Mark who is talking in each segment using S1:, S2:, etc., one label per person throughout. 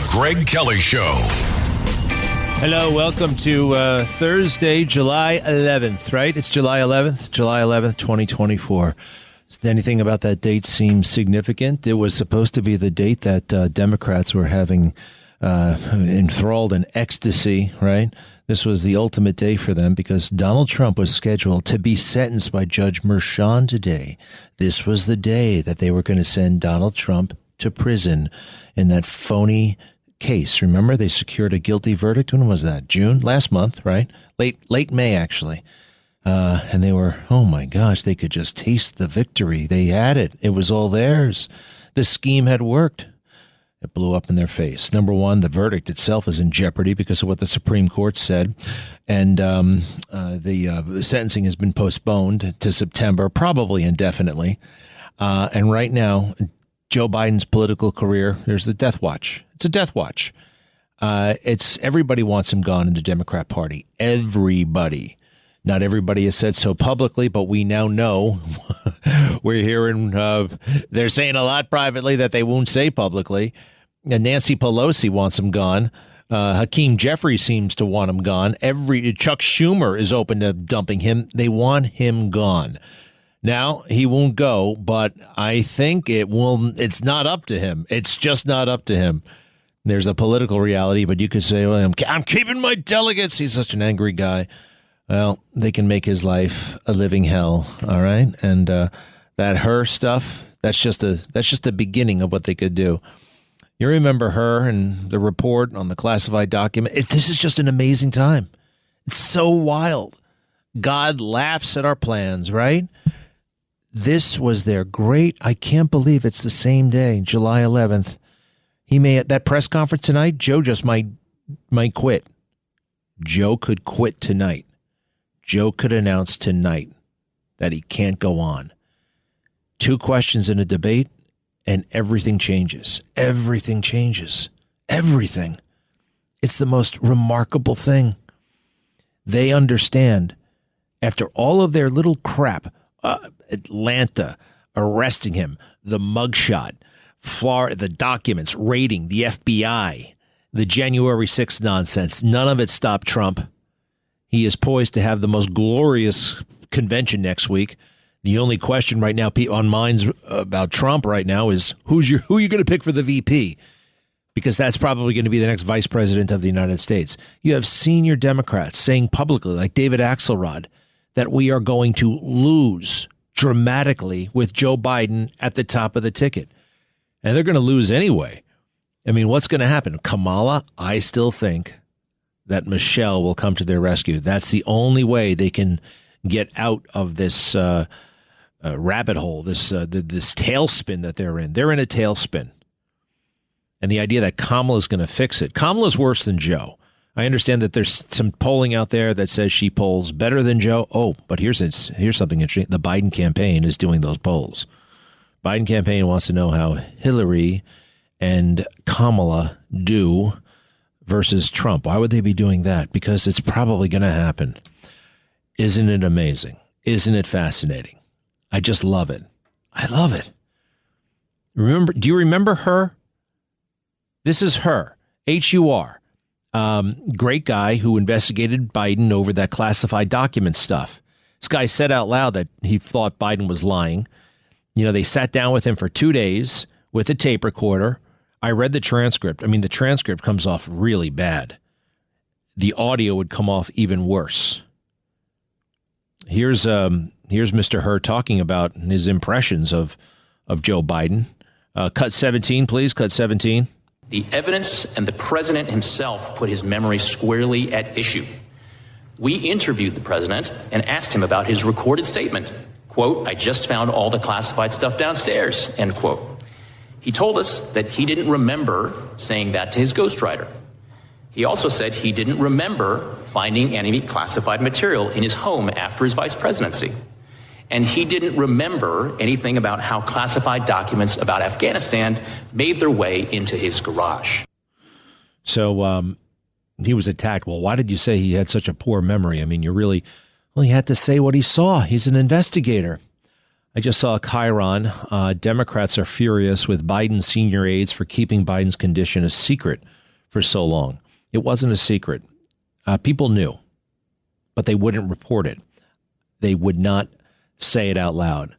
S1: Greg Kelly Show.
S2: Hello, welcome to Thursday, July 11th, right? It's July 11th, 2024. Does anything about that date seem significant? It was supposed to be the date that Democrats were having enthralled in ecstasy, right? This was the ultimate day for them because Donald Trump was scheduled to be sentenced by Judge Merchan today. This was the day that they were going to send Donald Trump to prison in that phony case. Remember, they secured a guilty verdict. When was that? June? Last month, right? Late May, actually. And they were, oh my gosh, they could just taste the victory. They had it. It was all theirs. The scheme had worked. It blew up in their face. Number one, the verdict itself is in jeopardy because of what the Supreme Court said. And the sentencing has been postponed to September, probably indefinitely. And right now, Joe Biden's political career, there's the death watch. It's a death watch. It's everybody wants him gone in the Democrat Party. Everybody. Not everybody has said so publicly, but we now know. We're hearing they're saying a lot privately that they won't say publicly. And Nancy Pelosi wants him gone. Hakeem Jeffries seems to want him gone. Chuck Schumer is open to dumping him. They want him gone. Now, he won't go, but I think it's not up to him. It's just not up to him. There's a political reality, but you could say, well, I'm keeping my delegates. He's such an angry guy. Well, they can make his life a living hell, all right? And that her stuff, that's just the beginning of what they could do. You remember her and the report on the classified document? This is just an amazing time. It's so wild. God laughs at our plans, right? This was their I can't believe it's the same day, July 11th. He may, at that press conference tonight, Joe just might quit. Joe could quit tonight. Joe could announce tonight that he can't go on. 2 questions in a debate, and everything changes. Everything changes. Everything. It's the most remarkable thing. They understand, after all of their little crap, Atlanta, arresting him, the mugshot, Florida, the documents, raiding, the FBI, the January 6th nonsense, none of it stopped Trump. He is poised to have the most glorious convention next week. The only question right now on minds about Trump right now is who are you going to pick for the VP? Because that's probably going to be the next vice president of the United States. You have senior Democrats saying publicly, like David Axelrod, that we are going to lose dramatically with Joe Biden at the top of the ticket. And they're going to lose anyway. I mean, what's going to happen? Kamala, I still think that Michelle will come to their rescue. That's the only way they can get out of this rabbit hole, this tailspin that they're in. They're in a tailspin. And the idea that Kamala is going to fix it. Kamala's worse than Joe. I understand that there's some polling out there that says she polls better than Joe. Oh, but here's something interesting. The Biden campaign is doing those polls. Biden campaign wants to know how Hillary and Kamala do versus Trump. Why would they be doing that? Because it's probably going to happen. Isn't it amazing? Isn't it fascinating? I just love it. I love it. Do you remember her? This is her. H-U-R. Great guy who investigated Biden over that classified document stuff. This guy said out loud that he thought Biden was lying. You know, they sat down with him for 2 days with a tape recorder. I read the transcript. I mean, the transcript comes off really bad. The audio would come off even worse. Here's Mr. Hur talking about his impressions of Joe Biden. Cut 17, please. Cut 17.
S3: The evidence and the president himself put his memory squarely at issue. We interviewed the president and asked him about his recorded statement. Quote, I just found all the classified stuff downstairs, end quote. He told us that he didn't remember saying that to his ghostwriter. He also said he didn't remember finding any classified material in his home after his vice presidency. And he didn't remember anything about how classified documents about Afghanistan made their way into his garage.
S2: So he was attacked. Well, why did you say he had such a poor memory? I mean, he had to say what he saw. He's an investigator. I just saw Chiron. Democrats are furious with Biden's senior aides for keeping Biden's condition a secret for so long. It wasn't a secret. People knew, but they wouldn't report it. They would not say it out loud.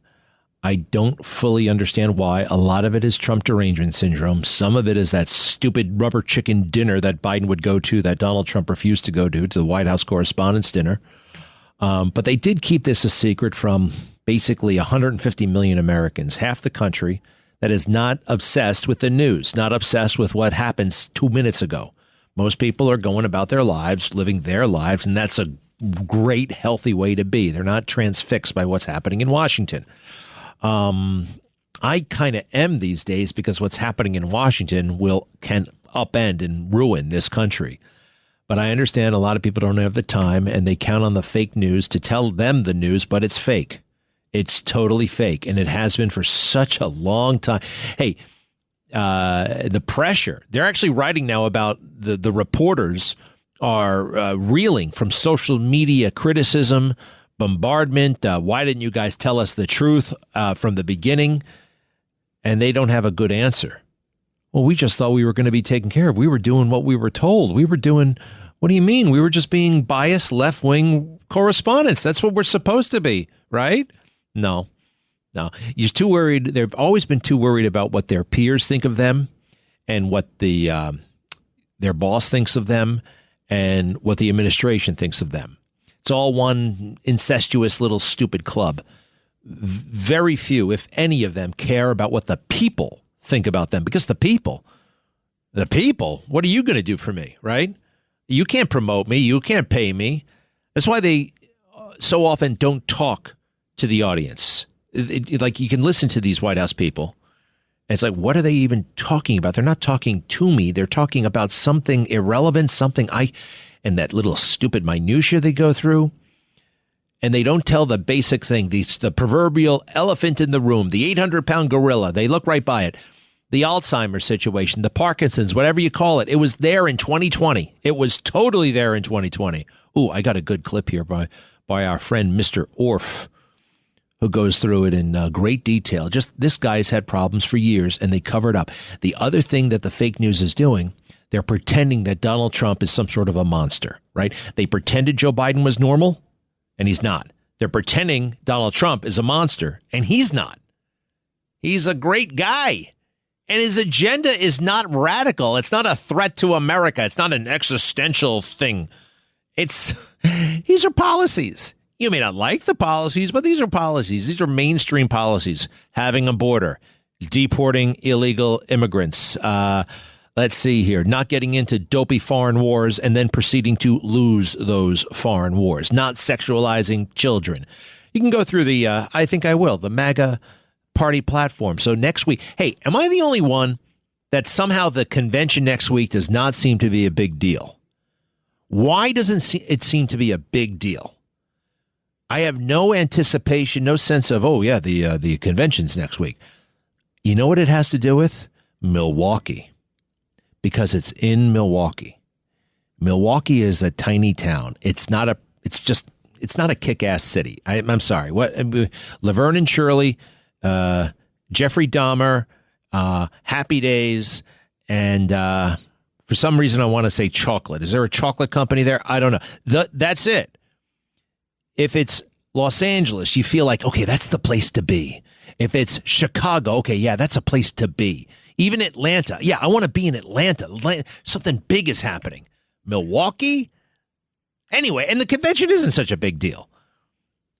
S2: I don't fully understand why. A lot of it is Trump derangement syndrome. Some of it is that stupid rubber chicken dinner that Biden would go to that Donald Trump refused to go to the White House Correspondents' Dinner. But they did keep this a secret from basically 150 million Americans, half the country that is not obsessed with the news, not obsessed with what happens 2 minutes ago. Most people are going about their lives, living their lives, and that's a great, healthy way to be. They're not transfixed by what's happening in Washington. I kind of am these days because what's happening in Washington can upend and ruin this country. But I understand a lot of people don't have the time and they count on the fake news to tell them the news, but it's fake. It's totally fake, and it has been for such a long time. Hey, the pressure. They're actually writing now about the reporters are reeling from social media criticism, bombardment. Why didn't you guys tell us the truth from the beginning? And they don't have a good answer. Well, we just thought we were going to be taken care of. We were doing what we were told. We were doing, what do you mean? We were just being biased left-wing correspondents. That's what we're supposed to be, right? No. You're too worried. They've always been too worried about what their peers think of them and what their boss thinks of them and what the administration thinks of them. It's all one incestuous little stupid club. Very few, if any of them, care about what the people think about them, because the people, what are you going to do for me, right? You can't promote me. You can't pay me. That's why they so often don't talk to the audience. Like, you can listen to these White House people, and it's like, what are they even talking about? They're not talking to me. They're talking about something irrelevant, and that little stupid minutia they go through. And they don't tell the basic thing, the proverbial elephant in the room, the 800-pound gorilla. They look right by it. The Alzheimer's situation, the Parkinson's, whatever you call it. It was there in 2020. It was totally there in 2020. Ooh, I got a good clip here by our friend Mr. Orff, who goes through it in great detail. Just, this guy's had problems for years, and they cover it up. The other thing that the fake news is doing, they're pretending that Donald Trump is some sort of a monster, right? They pretended Joe Biden was normal, and he's not. They're pretending Donald Trump is a monster, and he's not. He's a great guy, and his agenda is not radical. It's not a threat to America. It's not an existential thing. These are policies. You may not like the policies, but these are policies. These are mainstream policies. Having a border, deporting illegal immigrants. Let's see here. Not getting into dopey foreign wars and then proceeding to lose those foreign wars. Not sexualizing children. You can go through the MAGA party platform. So next week, hey, am I the only one that somehow the convention next week does not seem to be a big deal? Why doesn't it seem to be a big deal? I have no anticipation, no sense of, the convention's next week. You know what it has to do with? Milwaukee. Because it's in Milwaukee. Milwaukee is a tiny town. It's not a kick-ass city. I'm sorry. What? Laverne and Shirley, Jeffrey Dahmer, Happy Days, and for some reason I want to say chocolate. Is there a chocolate company there? I don't know. That's it. If it's Los Angeles, you feel like, okay, that's the place to be. If it's Chicago, okay, yeah, that's a place to be. Even Atlanta. Yeah, I want to be in Atlanta. Something big is happening. Milwaukee? Anyway, and the convention isn't such a big deal.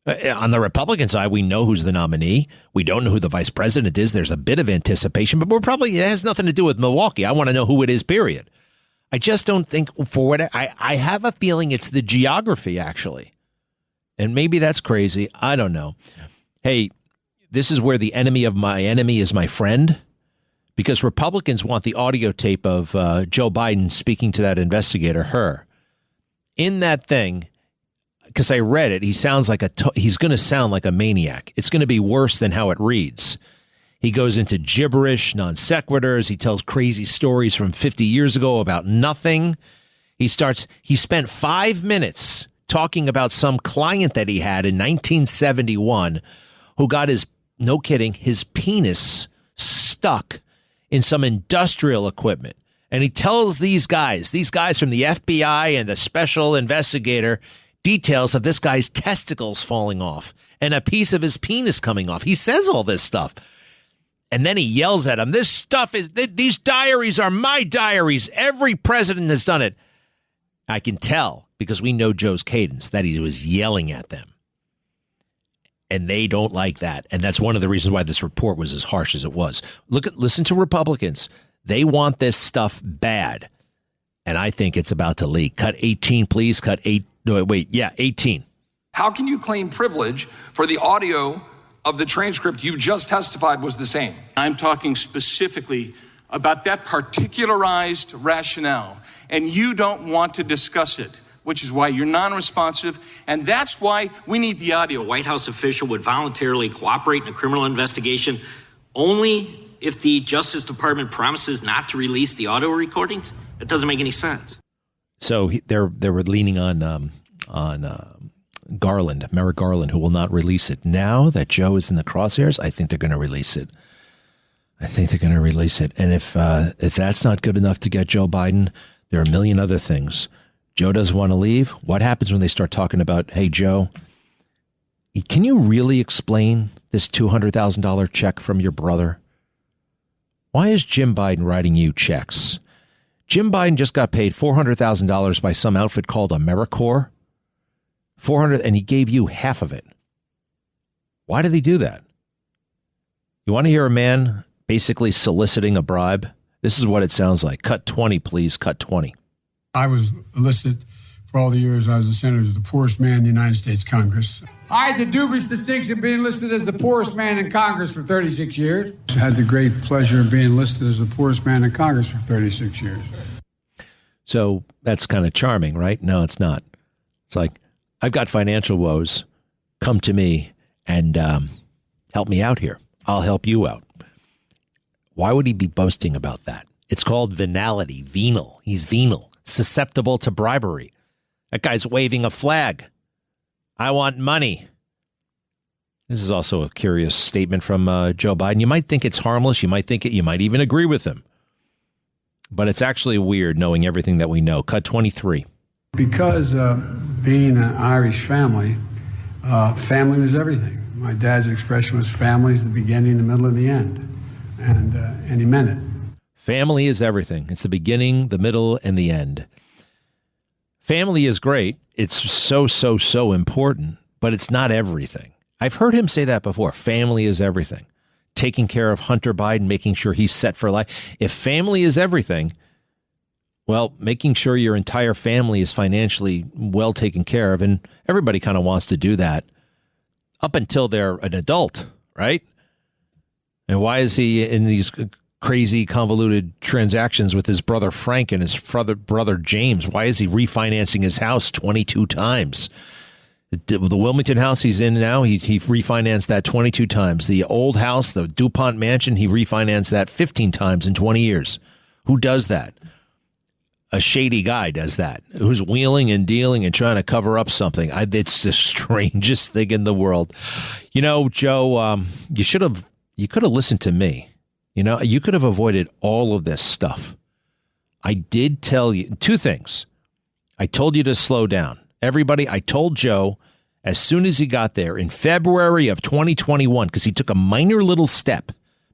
S2: On the Republican side, we know who's the nominee. We don't know who the vice president is. There's a bit of anticipation, but it has nothing to do with Milwaukee. I want to know who it is, period. I just don't think I have a feeling it's the geography, actually. And maybe that's crazy. I don't know. Hey, this is where the enemy of my enemy is my friend. Because Republicans want the audio tape of Joe Biden speaking to that investigator, her. In that thing, because I read it, he's going to sound like a maniac. It's going to be worse than how it reads. He goes into gibberish, non sequiturs. He tells crazy stories from 50 years ago about nothing. He spent 5 minutes talking about some client that he had in 1971 who got his no kidding, his penis stuck in some industrial equipment. And he tells these guys from the FBI and the special investigator, details of this guy's testicles falling off and a piece of his penis coming off. He says all this stuff. And then he yells at him, these diaries are my diaries. Every president has done it. I can tell, because we know Joe's cadence, that he was yelling at them. And they don't like that. And that's one of the reasons why this report was as harsh as it was. Listen to Republicans. They want this stuff bad. And I think it's about to leak. Cut 18, please. Cut 8. No, wait. Yeah, 18.
S1: How can you claim privilege for the audio of the transcript you just testified was the same?
S4: I'm talking specifically about that particularized rationale, and you don't want to discuss it, which is why you're non-responsive, and that's why we need the audio.
S5: A White House official would voluntarily cooperate in a criminal investigation only if the Justice Department promises not to release the audio recordings? It doesn't make any sense.
S2: So they were leaning on Garland, Merrick Garland, who will not release it. Now that Joe is in the crosshairs, I think they're going to release it. And if that's not good enough to get Joe Biden, there are a million other things. Joe doesn't want to leave. What happens when they start talking about, hey, Joe, can you really explain this $200,000 check from your brother? Why is Jim Biden writing you checks? Jim Biden just got paid $400,000 by some outfit called AmeriCorps. $400,000, and he gave you half of it. Why did he do that? You want to hear a man basically soliciting a bribe? This is what it sounds like. Cut 20, please. Cut 20.
S6: I was listed for all the years I was a senator as the poorest man in the United States Congress.
S7: I had the dubious distinction of being listed as the poorest man in Congress for 36 years.
S6: I had the great pleasure of being listed as the poorest man in Congress for 36 years.
S2: So that's kind of charming, right? No, it's not. It's like, I've got financial woes. Come to me and help me out here. I'll help you out. Why would he be boasting about that? It's called venality, venal. He's venal, susceptible to bribery. That guy's waving a flag. I want money. This is also a curious statement from Joe Biden. You might think it's harmless. You might think it. You might even agree with him. But it's actually weird knowing everything that we know. Cut 23.
S6: Because being an Irish family, family was everything. My dad's expression was family is the beginning, the middle, and the end. And he meant it.
S2: Family is everything. It's the beginning, the middle, and the end. Family is great. It's so important, but it's not everything. I've heard him say that before. Family is everything. Taking care of Hunter Biden, making sure he's set for life. If family is everything, well, making sure your entire family is financially well taken care of, and everybody kind of wants to do that up until they're an adult, right? And why is he in these crazy convoluted transactions with his brother Frank and his brother James? Why is he refinancing his house 22 times? The Wilmington house he's in now, he refinanced that 22 times. The old house, the DuPont mansion, he refinanced that 15 times in 20 years. Who does that? A shady guy does that, who's wheeling and dealing and trying to cover up something. It's the strangest thing in the world. You know, Joe, you could have listened to me. You know, you could have avoided all of this stuff. I did tell you two things. I told you to slow down. Everybody, I told Joe as soon as he got there in February of 2021, because he took a minor little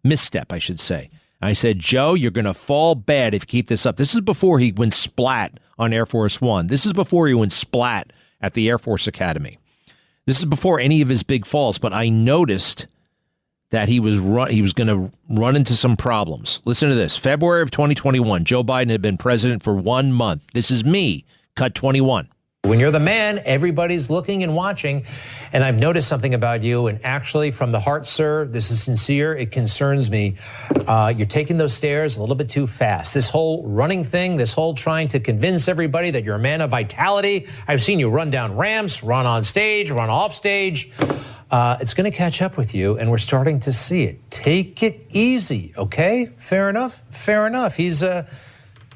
S2: misstep, I should say. I said, Joe, you're going to fall bad if you keep this up. This is before he went splat on Air Force One. This is before he went splat at the Air Force Academy. This is before any of his big falls, but I noticed that he was going to run into some problems. Listen to this. February of 2021, Joe Biden had been president for 1 month. This is me. Cut 21.
S8: When you're the man, everybody's looking and watching. And I've noticed something about you. And actually, from the heart, sir, this is sincere. It concerns me. You're taking those stairs a little bit too fast. This whole running thing, this whole trying to convince everybody that you're a man of vitality. I've seen you run down ramps, run on stage, run off stage. It's going to catch up with you, and we're starting to see it. Take it easy, okay? Fair enough? Fair enough. He's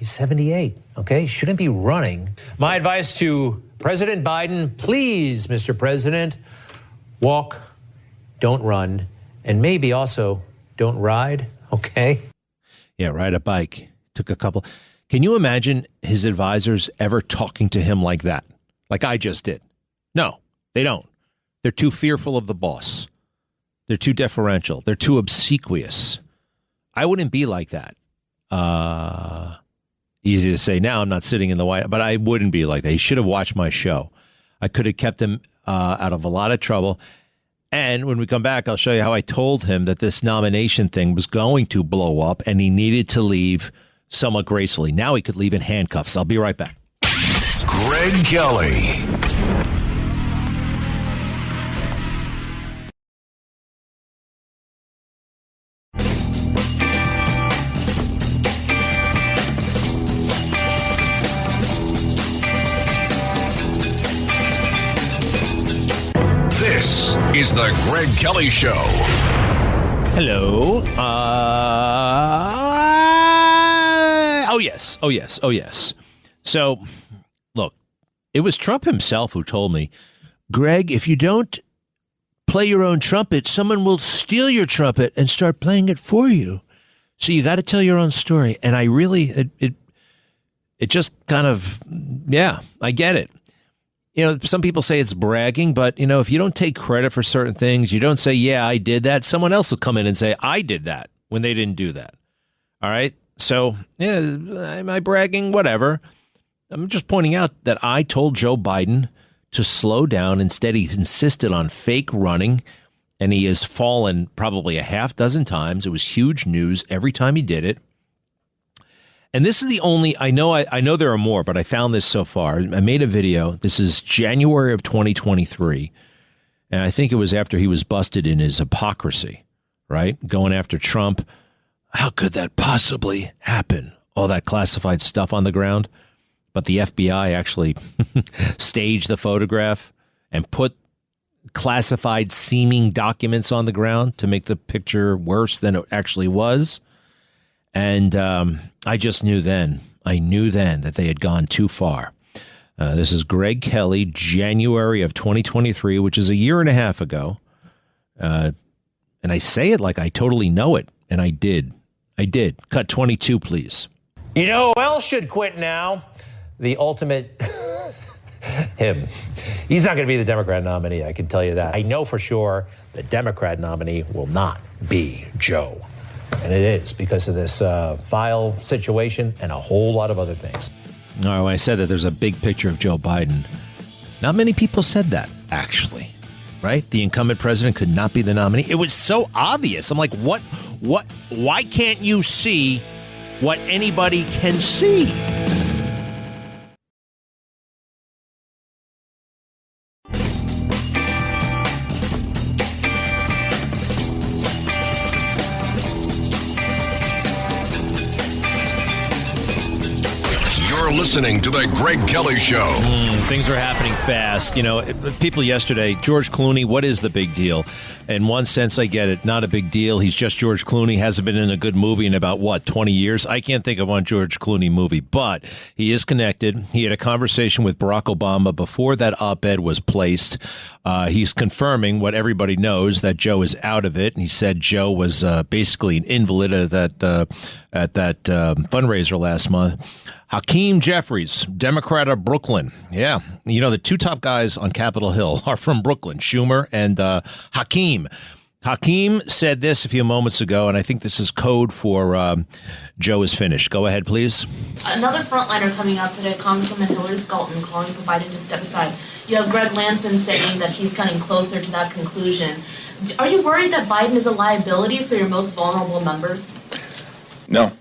S8: 78, okay? Shouldn't be running. My advice to President Biden, please, Mr. President, walk, don't run, And maybe also don't ride, okay?
S2: Yeah, ride a bike. Took a couple. Can you imagine his advisors ever talking to him like that? Like I just did? No, they don't. They're too fearful of the boss. They're too deferential. They're too obsequious. I wouldn't be like that. Easy to say now. I'm not sitting in the White House, but I wouldn't be like that. He should have watched my show. I could have kept him out of a lot of trouble. And when we come back, I'll show you how I told him that this nomination thing was going to blow up and he needed to leave somewhat gracefully. Now he could leave in handcuffs. I'll be right back.
S9: Greg Kelly. This is the Greg Kelly Show.
S2: Hello. Oh, yes. So, look, it was Trump himself who told me, Greg, if you don't play your own trumpet, someone will steal your trumpet and start playing it for you. So you got to tell your own story. And I really, it just kind of, yeah, I get it. You know, some people say it's bragging, but, you know, if you don't take credit for certain things, you don't say, yeah, I did that, someone else will come in and say, I did that when they didn't do that. All right. So, yeah, am I bragging? Whatever. I'm just pointing out that I told Joe Biden to slow down. Instead, he insisted on fake running, and he has fallen probably a half dozen times. It was huge news every time he did it. And this is the only, I know there are more, but I found this so far. I made a video. This is January of 2023. And I think it was after he was busted in his hypocrisy, right? Going after Trump. How could that possibly happen? All that classified stuff on the ground. But the FBI actually staged the photograph and put classified seeming documents on the ground to make the picture worse than it actually was. And I just knew then, that they had gone too far. This is Greg Kelly, January of 2023, which is a year and a half ago. And I say it like I totally know it. And I did. Cut 22, please.
S8: You know who else should quit now? The ultimate him. He's not going to be the Democrat nominee, I can tell you that. I know for sure the Democrat nominee will not be Joe. And it is because of this file situation and a whole lot of other things.
S2: All right, when I said that there's a big picture of Joe Biden, not many people said that, actually, right? The incumbent president could not be the nominee. It was so obvious. I'm like, what, why can't you see what anybody can see?
S9: Listening to the Greg Kelly Show.
S2: Things are happening fast. You know, people yesterday, George Clooney, what is the big deal? In one sense, I get it. Not a big deal. He's just George Clooney. Hasn't been in a good movie in about, 20 years? I can't think of one George Clooney movie, but he is connected. He had a conversation with Barack Obama before that op-ed was placed. He's confirming what everybody knows, that Joe is out of it. And he said Joe was basically an invalid at that fundraiser last month. Hakeem Jeffries, Democrat of Brooklyn. Yeah. You know, the two top guys on Capitol Hill are from Brooklyn, Schumer and Hakeem. Hakeem said this a few moments ago, and I think this is code for Joe is finished. Go ahead, please.
S10: Another frontliner coming out today, Congresswoman Hillary Scalton, calling for Biden to step aside. You have Greg Landsman saying that he's getting closer to that conclusion. Are you worried that Biden is a liability for your most vulnerable members?
S9: No.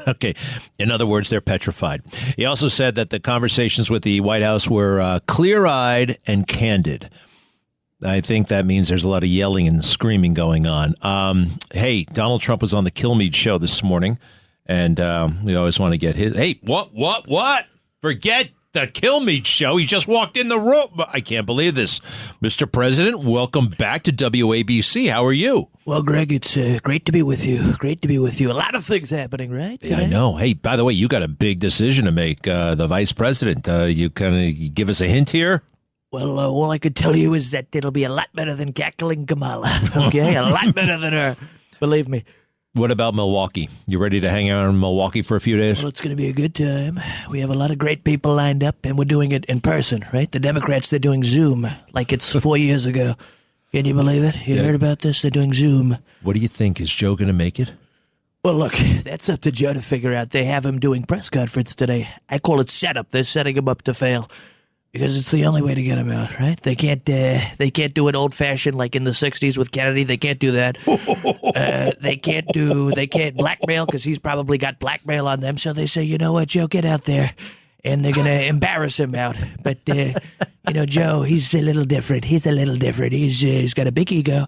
S2: Okay. In other words, they're petrified. He also said that the conversations with the White House were clear-eyed and candid. I think that means there's a lot of yelling and screaming going on. Hey, Donald Trump was on the Kilmeade show this morning, and we always want to get his. Hey, what? Forget the Kilmeade show. He just walked in the room. I can't believe this. Mr. President, welcome back to WABC. How are you?
S11: Well, Greg, it's great to be with you. Great to be with you. A lot of things happening, right?
S2: Yeah, I know. Hey, by the way, you got a big decision to make, the vice president. You kind of give us a hint here?
S11: Well, all I could tell you is that it'll be a lot better than cackling Kamala. Okay, a lot better than her. Believe me.
S2: What about Milwaukee? You ready to hang out in Milwaukee for a few days?
S11: Well, it's going to be a good time. We have a lot of great people lined up, and we're doing it in person, right? The Democrats, they're doing Zoom like it's 4 years ago. Can you believe it? You heard about this? They're doing Zoom.
S2: What do you think? Is Joe going to make it?
S11: Well, look, that's up to Joe to figure out. They have him doing press conference today. I call it setup. They're setting him up to fail. Because it's the only way to get him out, right? They can't do it old-fashioned like in the 60s with Kennedy. They can't do that. They can't blackmail because he's probably got blackmail on them. So they say, you know what, Joe, get out there. And they're going to embarrass him out. But, Joe, he's a little different. He's got a big ego.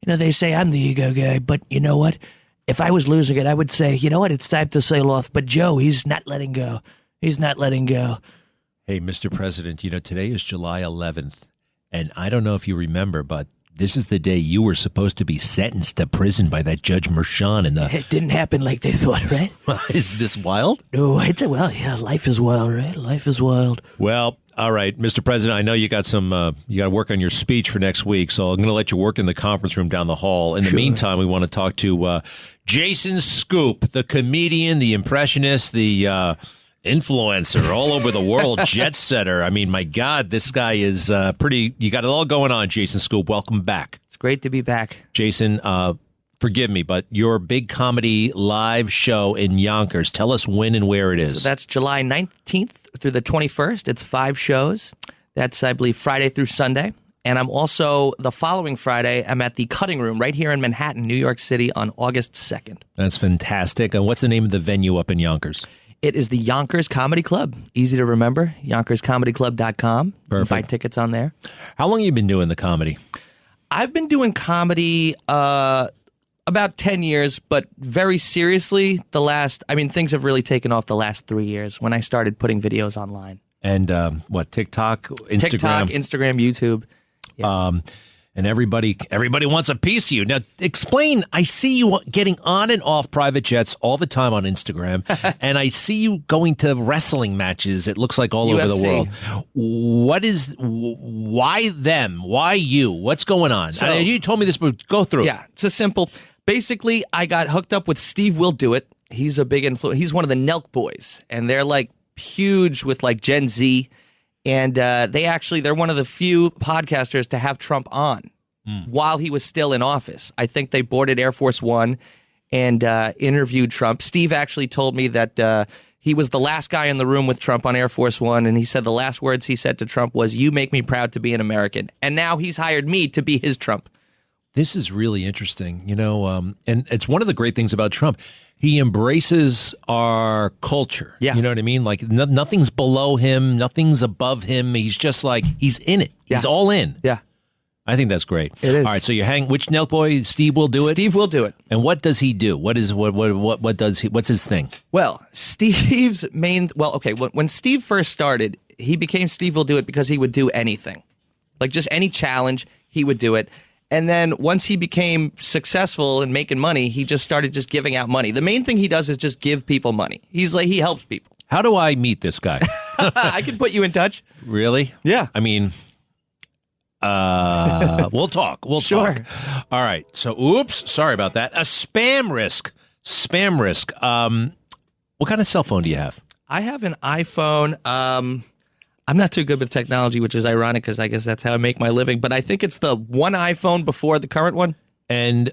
S11: They say I'm the ego guy. But you know what? If I was losing it, I would say, you know what, it's time to sail off. But Joe, he's not letting go.
S2: Hey, Mr. President, today is July 11th, and I don't know if you remember, but this is the day you were supposed to be sentenced to prison by that Judge Merchan.
S11: It didn't happen like they thought, right?
S2: Is this wild?
S11: No, life is wild, right? Life is wild.
S2: Well, all right, Mr. President, I know you got to work on your speech for next week, so I'm going to let you work in the conference room down the hall. In the meantime, we want to talk to Jason Scoop, the comedian, the impressionist, the influencer all over the world, jet setter. I mean, my God, this guy is you got it all going on, Jason Scoop. Welcome back.
S12: It's great to be back.
S2: Jason, forgive me, but your big comedy live show in Yonkers, tell us when and where it is.
S12: So that's July 19th through the 21st. It's 5 shows. That's, I believe, Friday through Sunday. And I'm also, the following Friday, I'm at the Cutting Room right here in Manhattan, New York City on August 2nd.
S2: That's fantastic. And what's the name of the venue up in Yonkers?
S12: It is the Yonkers Comedy Club. Easy to remember. YonkersComedyClub.com. You can buy tickets on there.
S2: How long have you been doing the comedy?
S12: I've been doing comedy about 10 years, but very seriously, things have really taken off the last 3 years when I started putting videos online.
S2: And TikTok, Instagram?
S12: TikTok, Instagram, YouTube. Yeah.
S2: And everybody wants a piece of you. Now, explain. I see you getting on and off private jets all the time on Instagram, and I see you going to wrestling matches, it looks like, all
S12: UFC.
S2: over the world. Why them? Why you? What's going on?
S12: So,
S2: you told me this, but go through it.
S12: Yeah, it's a simple. Basically, I got hooked up with Steve Will Do It. He's a big influence. He's one of the Nelk boys, and they're like huge with like Gen Z. And they're one of the few podcasters to have Trump on while he was still in office. I think they boarded Air Force One and interviewed Trump. Steve actually told me that he was the last guy in the room with Trump on Air Force One, and he said the last words he said to Trump was, "You make me proud to be an American." And now he's hired me to be his Trump.
S2: This is really interesting, and it's one of the great things about Trump. He embraces our culture.
S12: Yeah.
S2: You know what I mean? Like nothing's below him, nothing's above him. He's just like, he's in it. He's all in.
S12: Yeah.
S2: I think that's great.
S12: It is.
S2: All right, so you which Nelk boy? Steve Will Do It?
S12: Steve Will Do It.
S2: And what does he do? What does he, what's his thing?
S12: Well, Steve's when Steve first started, he became Steve Will Do It because he would do anything. Like just any challenge, he would do it. And then once he became successful and making money, he just started just giving out money. The main thing he does is just give people money. He helps people.
S2: How do I meet this guy?
S12: I can put you in touch.
S2: Really?
S12: Yeah.
S2: I mean, we'll talk.
S12: Sure.
S2: Talk. All right. So, oops, sorry about that. A spam risk. What kind of cell phone do you have?
S12: I have an iPhone. I'm not too good with technology, which is ironic because I guess that's how I make my living. But I think it's the one iPhone before the current one.
S2: And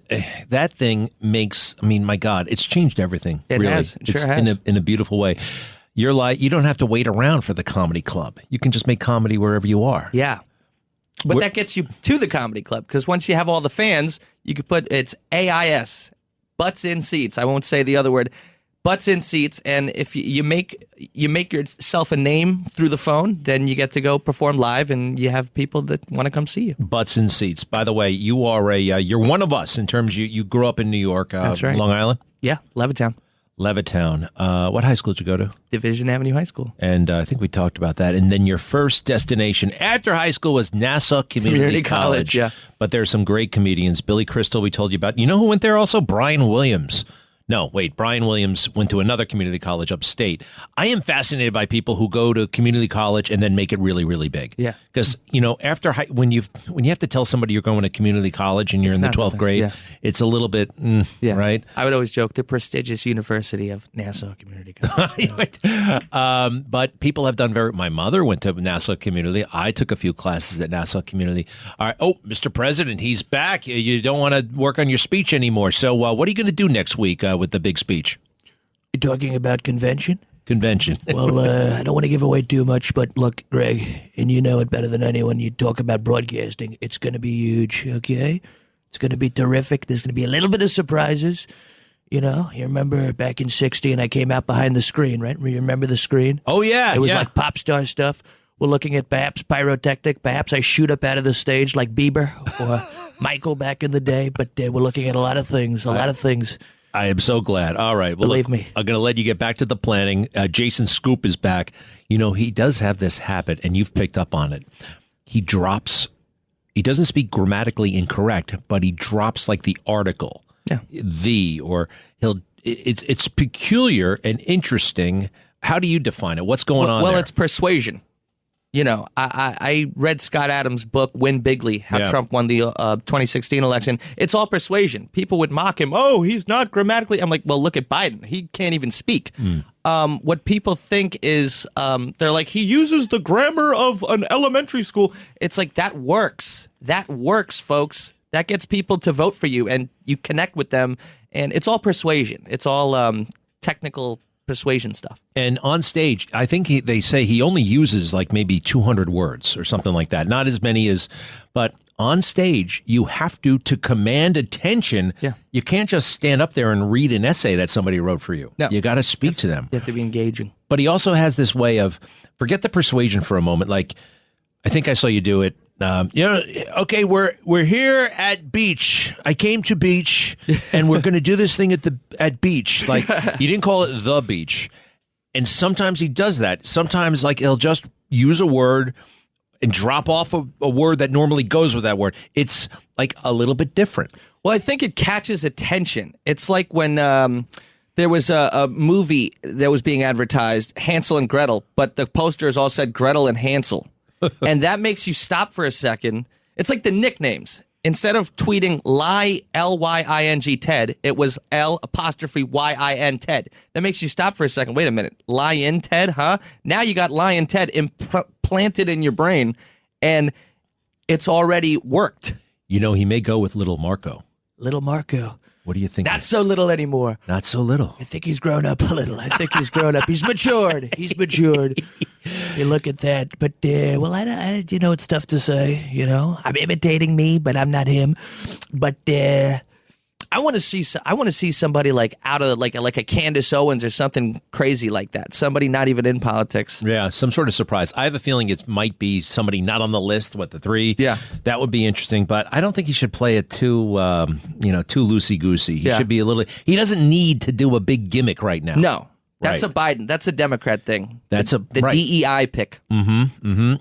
S2: that thing my God, it's changed everything.
S12: It
S2: really.
S12: has. It sure has.
S2: In a beautiful way. You're like, you don't have to wait around for the comedy club. You can just make comedy wherever you are.
S12: Yeah. But that gets you to the comedy club because once you have all the fans, you could put it's AIS, butts in seats. I won't say the other word. Butts in seats, and if you make yourself a name through the phone, then you get to go perform live, and you have people that want to come see you.
S2: Butts in seats. By the way, you are you're one of us in terms you grew up in New York.
S12: That's right.
S2: Long Island.
S12: Yeah, Levittown.
S2: What high school did you go to?
S12: Division Avenue High School.
S2: And I think we talked about that. And then your first destination after high school was Nassau Community College.
S12: Yeah.
S2: But there's some great comedians. Billy Crystal, we told you about. You know who went there also? Brian Williams. No, wait. Brian Williams went to another community college upstate. I am fascinated by people who go to community college and then make it really, really big.
S12: Yeah.
S2: Because, after when you have to tell somebody you're going to community college and you're in the 12th grade, it's a little bit, right?
S12: I would always joke the prestigious University of Nassau Community College.
S2: But people have done my mother went to Nassau Community. I took a few classes at Nassau Community. All right. Oh, Mr. President, he's back. You don't want to work on your speech anymore. So what are you going to do next week with the big speech?
S11: You talking about convention?
S2: Convention.
S11: Well, I don't want to give away too much, but look, Greg, and you know it better than anyone, you talk about broadcasting. It's going to be huge, okay? It's going to be terrific. There's going to be a little bit of surprises. You remember back in '60 and I came out behind the screen, right? You remember the screen?
S2: Oh, yeah.
S11: It was like pop star stuff. We're looking at perhaps pyrotechnic. Perhaps I shoot up out of the stage like Bieber or Michael back in the day. But we're looking at a lot of things,
S2: I am so glad. All right. Well,
S11: Believe me.
S2: I'm going to let you get back to the planning. Jason Scoop is back. He does have this habit, and you've picked up on it. He doesn't speak grammatically incorrect, but he drops like the article. Yeah. Or it's peculiar and interesting. How do you define it? What's going on there?
S12: Well, it's persuasion. I read Scott Adams' book, Win Bigly, how Trump won the 2016 election. It's all persuasion. People would mock him. Oh, he's not grammatically. I'm like, well, look at Biden. He can't even speak. What people think is they're like, he uses the grammar of an elementary school. It's like, that works. That works, folks. That gets people to vote for you, and you connect with them. And it's all persuasion. It's all technical persuasion stuff.
S2: And on stage, I think they say he only uses like maybe 200 words or something like that. Not as many but on stage, you have to command attention. Yeah. You can't just stand up there and read an essay that somebody wrote for you. No. You got to speak to them.
S12: You have to be engaging.
S2: But he also has this way of, forget the persuasion for a moment. Like, I think I saw you do it. Okay, we're here at beach. I came to beach, and we're going to do this thing at beach. Like, you didn't call it the beach, and sometimes he does that. Sometimes, like, he'll just use a word and drop off a word that normally goes with that word. It's like a little bit different.
S12: Well, I think it catches attention. It's like when there was a movie that was being advertised, Hansel and Gretel, but the posters all said Gretel and Hansel. And that makes you stop for a second. It's like the nicknames. Instead of tweeting Lying Ted, it was L'Yin Ted. That makes you stop for a second. Wait a minute. Lion Ted, huh? Now you got Lion Ted implanted in your brain, and it's already worked.
S2: He may go with Little Marco.
S11: Little Marco.
S2: What do you think?
S11: Not so little anymore.
S2: Not so little.
S11: I think he's grown up a little. He's matured. You look at that. But, I it's tough to say, I'm imitating me, but I'm not him. But I want to see somebody like out of like a Candace Owens or something crazy like that. Somebody not even in politics.
S2: Yeah, some sort of surprise. I have a feeling it might be somebody not on the list. The three?
S12: Yeah,
S2: that would be interesting. But I don't think he should play it too loosey goosey. He should be a little. He doesn't need to do a big gimmick right now.
S12: No. That's a Biden. That's a Democrat thing.
S2: That's
S12: the DEI pick.
S2: And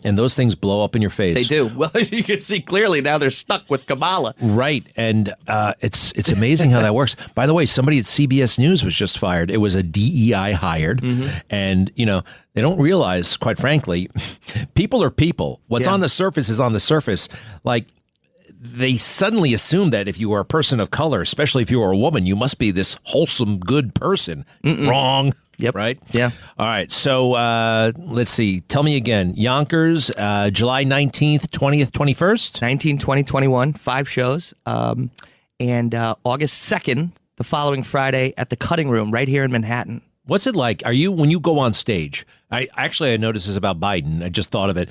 S2: those things blow up in your face.
S12: They do. Well, as you can see clearly now, they're stuck with Kamala.
S2: Right, and it's amazing how that works. By the way, somebody at CBS News was just fired. It was a DEI hired, and they don't realize, quite frankly, people are people. What's on the surface is on the surface. Like, they suddenly assume that if you are a person of color, especially if you are a woman, you must be this wholesome, good person. Wrong.
S12: Yep.
S2: Right?
S12: Yeah.
S2: All right. So let's see. Tell me again. Yonkers, July 19th, 20th, 21st?
S12: 19, 20, 21, 5 shows. And August 2nd, the following Friday, at the Cutting Room right here in Manhattan.
S2: What's it like? When you go on stage? I noticed this about Biden. I just thought of it.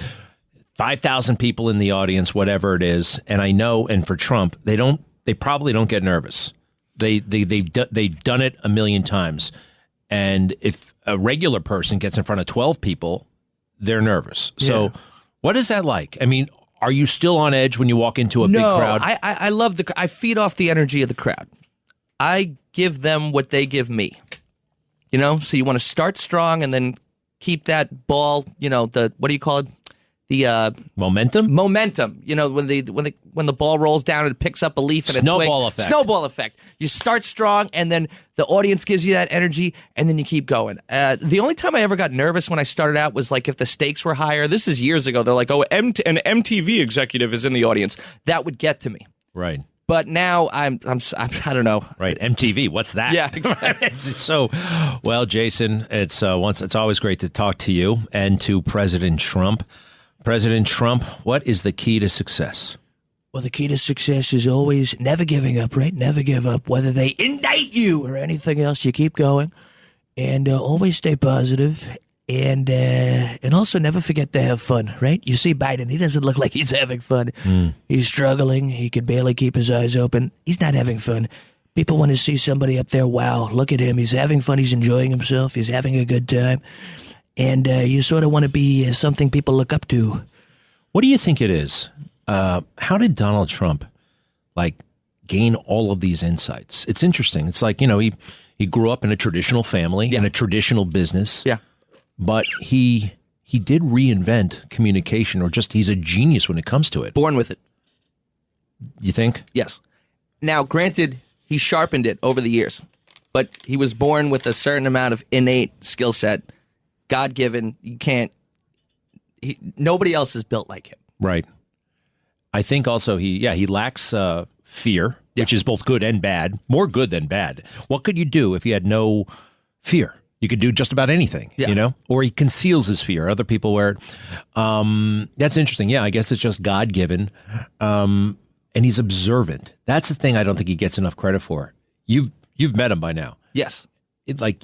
S2: 5,000 people in the audience, whatever it is. And I know, and for Trump, they probably don't get nervous. They've done it a million times. And if a regular person gets in front of 12 people, they're nervous. So what is that like? I mean, are you still on edge when you walk into a big crowd?
S12: I love I feed off the energy of the crowd. I give them what they give me. So you want to start strong and then keep that ball, what do you call it?
S2: momentum.
S12: You know, when the ball rolls down and it picks up a leaf and
S2: Snowball
S12: a twig.
S2: effect.
S12: Snowball effect. You start strong, and then the audience gives you that energy, and then you keep going. The only time I ever got nervous when I started out was like if the stakes were higher. This is years ago. They're like, "Oh, an MTV executive is in the audience." That would get to me.
S2: Right.
S12: But now I don't know.
S2: Right. MTV. What's that?
S12: Yeah, exactly.
S2: So, well, Jason, it's always great to talk to you and to President Trump. President Trump, what is the key to success?
S11: Well, the key to success is always never giving up, right? Never give up. Whether they indict you or anything else, you keep going. And always stay positive. And also never forget to have fun, right? You see Biden, he doesn't look like he's having fun. He's struggling. He can barely keep his eyes open. He's not having fun. People want to see somebody up there, wow, look at him. He's having fun. He's enjoying himself. He's having a good time. And you sort of want to be something people look up to.
S2: What do you think it is? How did Donald Trump, gain all of these insights? It's interesting. It's like, he grew up in a traditional family, in a traditional business.
S12: Yeah.
S2: But he did reinvent communication, or just he's a genius when it comes to it.
S12: Born with it.
S2: You think?
S12: Yes. Now, granted, he sharpened it over the years, but he was born with a certain amount of innate skill set, God-given. Nobody else is built like him.
S2: Right. I think also he lacks fear, which is both good and bad. More good than bad. What could you do if you had no fear? You could do just about anything, Or he conceals his fear. Other people wear it. That's interesting. Yeah, I guess it's just God-given. And he's observant. That's the thing I don't think he gets enough credit for. You've met him by now.
S12: Yes.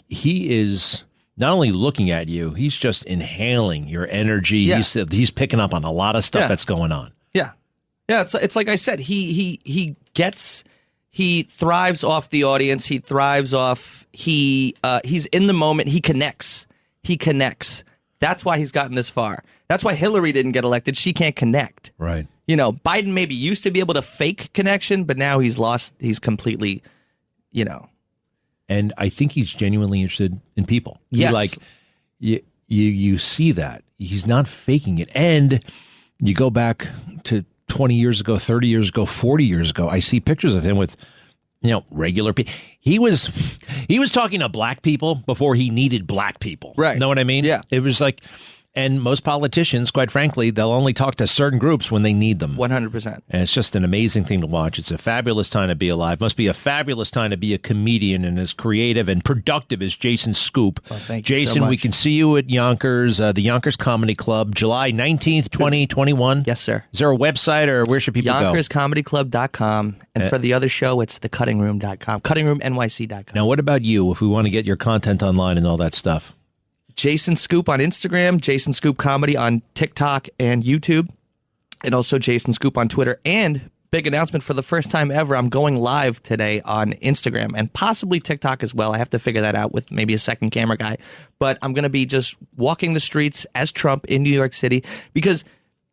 S2: He is not only looking at you, he's just inhaling your energy. Yeah. He's picking up on a lot of stuff that's going on.
S12: Yeah. Yeah, it's like I said, he thrives off the audience. He thrives off. He's in the moment. He connects. That's why he's gotten this far. That's why Hillary didn't get elected. She can't connect.
S2: Right.
S12: Biden maybe used to be able to fake connection, but now he's lost. He's completely,
S2: And I think he's genuinely interested in people.
S12: Yes.
S2: You see that. He's not faking it. And you go back to 20 years ago, 30 years ago, 40 years ago, I see pictures of him with, regular people. He was talking to black people before he needed black people.
S12: Right.
S2: Know what I mean?
S12: Yeah.
S2: It was like, and most politicians, quite frankly, they'll only talk to certain groups when they need them.
S12: 100%.
S2: And it's just an amazing thing to watch. It's a fabulous time to be alive. Must be a fabulous time to be a comedian and as creative and productive as Jason Scoop.
S12: Well, thank you
S2: Jason,
S12: so much.
S2: we can see you at Yonkers, the Yonkers Comedy Club, July 19th, 2021.
S12: Yes, sir.
S2: Is there a website or where should people go?
S12: YonkersComedyClub.com. And for the other show, it's thecuttingroom.com, cuttingroomnyc.com.
S2: Now, what about you if we want to get your content online and all that stuff?
S12: Jason Scoop on Instagram, Jason Scoop Comedy on TikTok and YouTube, and also Jason Scoop on Twitter. And big announcement for the first time ever, I'm going live today on Instagram and possibly TikTok as well. I have to figure that out with maybe a second camera guy. But I'm going to be just walking the streets as Trump in New York City because,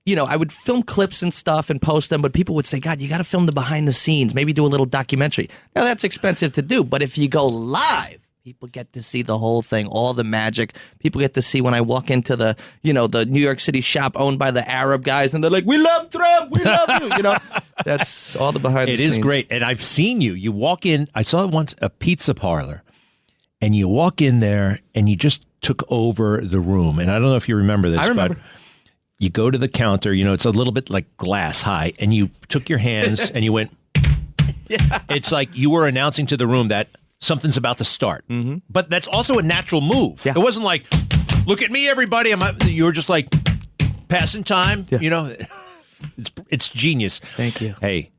S12: I would film clips and stuff and post them, but people would say, God, you got to film the behind the scenes, maybe do a little documentary. Now, that's expensive to do, but if you go live, people get to see the whole thing, all the magic. People get to see when I walk into the New York City shop owned by the Arab guys, and they're like, "We love Trump, we love you." That's all the behind the scenes.
S2: It is great, and I've seen you. You walk in. I saw once a pizza parlor, and you walk in there, and you just took over the room. And I don't know if you remember this, but you go to the counter. It's a little bit like glass high, and you took your hands and you went. Yeah. It's like you were announcing to the room that something's about to start. Mm-hmm. But that's also a natural move. Yeah. It wasn't like, look at me, everybody. You were just like passing time. Yeah. It's genius.
S12: Thank you.
S2: Hey,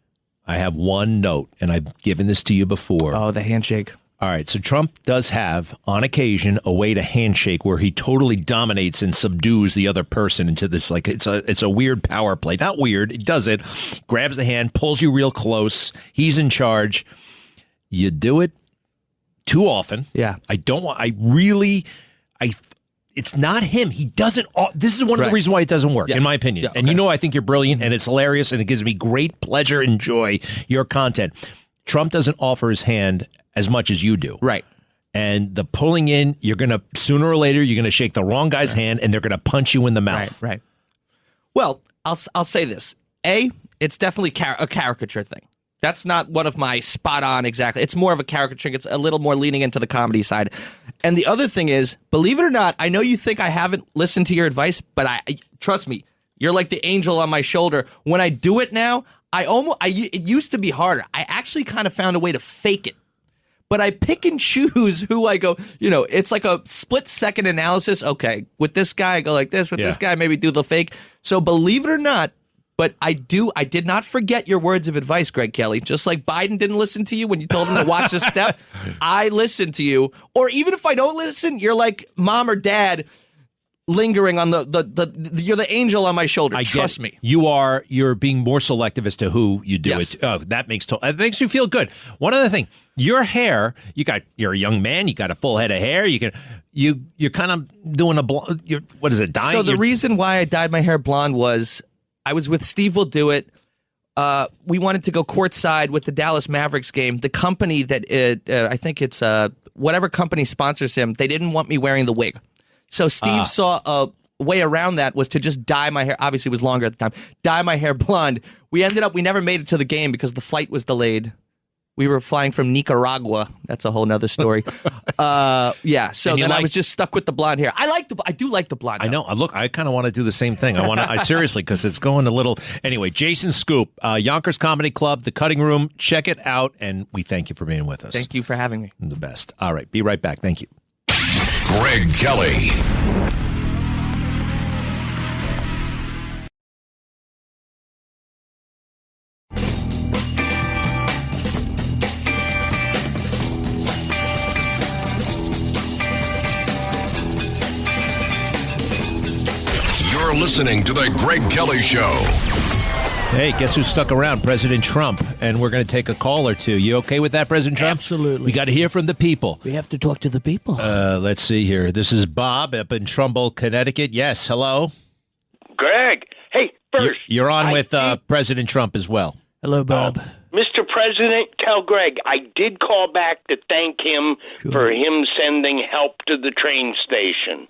S2: I have one note, and I've given this to you before.
S12: Oh, the handshake.
S2: All right. So Trump does have, on occasion, a way to handshake where he totally dominates and subdues the other person into this, it's a weird power play. Not weird. It does it. Grabs the hand, pulls you real close. He's in charge. You do it too often.
S12: Yeah.
S2: It's not him. He doesn't. This is one of the reasons why it doesn't work, in my opinion. Yeah, okay. And I think you're brilliant and it's hilarious and it gives me great pleasure and joy, your content. Trump doesn't offer his hand as much as you do.
S12: Right.
S2: And the pulling in, sooner or later, you're going to shake the wrong guy's hand and they're going to punch you in the mouth.
S12: Right. Well, I'll say this. A, it's definitely a caricature thing. That's not one of my spot on exactly. It's more of a caricature. It's a little more leaning into the comedy side. And the other thing is, believe it or not, I know you think I haven't listened to your advice, but trust me, you're like the angel on my shoulder. When I do it now, it used to be harder. I actually kind of found a way to fake it. But I pick and choose who I go, it's like a split-second analysis. Okay, with this guy, I go like this. With this guy, maybe do the fake. So believe it or not, but I did not forget your words of advice, Greg Kelly. Just like Biden didn't listen to you when you told him to watch the step, I listened to you. Or even if I don't listen, you're like mom or dad lingering on you're the angel on my shoulder. Trust me.
S2: You're being more selective as to who you do it. Oh, that makes you feel good. One other thing, your hair, you're a young man, you got a full head of hair, you're kind of doing what is it, dyeing?
S12: So the reason why I dyed my hair blonde was I was with Steve Will Do It. We wanted to go courtside with the Dallas Mavericks game. The company that I think it's whatever company sponsors him, they didn't want me wearing the wig. So Steve saw a way around that was to just dye my hair. Obviously, it was longer at the time. Dye my hair blonde. We never made it to the game because the flight was delayed. We were flying from Nicaragua. That's a whole nother story. So then I was just stuck with the blonde hair. I do like the blonde hair.
S2: I know. Look, I kind of want to do the same thing. I seriously, because it's going a little. Anyway, Jason Scoop, Yonkers Comedy Club, The Cutting Room. Check it out, and we thank you for being with us.
S12: Thank you for having me.
S2: The best. All right, be right back. Thank you.
S9: Greg Kelly. You're listening to The Greg Kelly Show.
S2: Hey, guess who stuck around? President Trump. And we're going to take a call or two. You okay with that, President Trump?
S11: Absolutely.
S2: We got to hear from the people.
S11: We have to talk to the people.
S2: Let's see here. This is Bob up in Trumbull, Connecticut. Yes, hello.
S13: Greg. Hey, first.
S2: You're on with President Trump as well.
S11: Hello, Bob.
S13: Mr. President, tell Greg, I did call back to thank him for him sending help to the train station.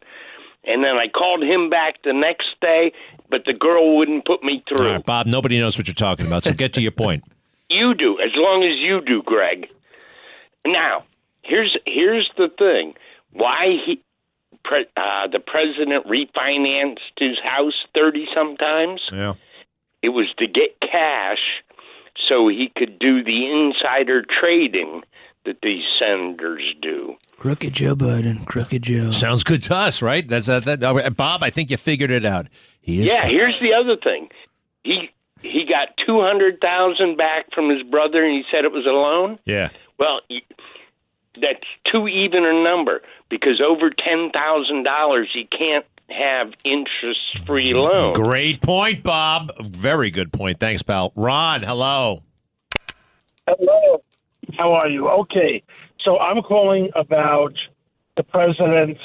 S13: And then I called him back the next day, but the girl wouldn't put me through.
S2: All right, Bob, nobody knows what you're talking about, so get to your point.
S13: You do, as long as you do, Greg. Now, here's the thing. Why the president refinanced his house 30-some times?
S2: Yeah.
S13: It was to get cash so he could do the insider trading that these senators do.
S11: Crooked Joe Biden, Crooked Joe.
S2: Sounds good to us, right? That's Bob, I think you figured it out.
S13: Here's the other thing. He got $200,000 back from his brother, and he said it was a loan.
S2: Yeah.
S13: Well, that's too even a number, because over $10,000 you can't have interest-free loans.
S2: Great point, Bob. Very good point. Thanks, pal. Ron, hello.
S14: Hello. How are you? Okay. So I'm calling about the president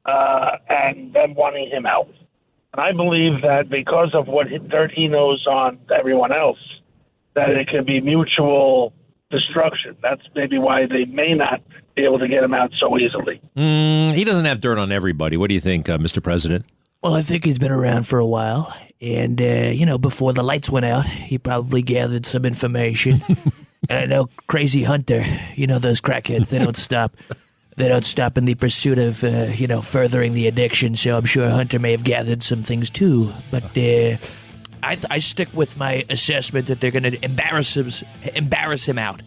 S14: and them wanting him out. And I believe that because of what dirt he knows on everyone else, that it can be mutual destruction. That's maybe why they may not be able to get him out so easily.
S2: He doesn't have dirt on everybody. What do you think, Mr. President?
S11: Well, I think he's been around for a while. And, before the lights went out, he probably gathered some information. And I know Crazy Hunter, those crackheads, they don't stop. They don't stop in the pursuit of, furthering the addiction. So I'm sure Hunter may have gathered some things too. But I stick with my assessment that they're going to embarrass him out.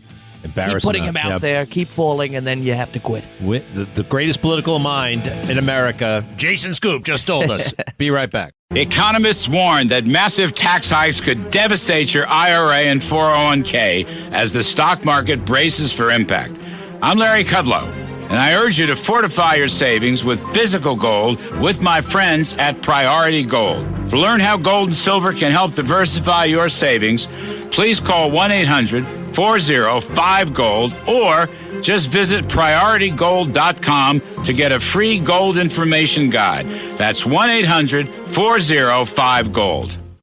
S11: Keep putting him out there, keep falling, and then you have to quit.
S2: With the greatest political mind in America, Jason Scoop, just told us. Be right back.
S15: Economists warn that massive tax hikes could devastate your IRA and 401k as the stock market braces for impact. I'm Larry Kudlow, and I urge you to fortify your savings with physical gold with my friends at Priority Gold. To learn how gold and silver can help diversify your savings, please call 1-800-405-GOLD or just visit PriorityGold.com to get a free gold information guide. That's 1-800-405-GOLD.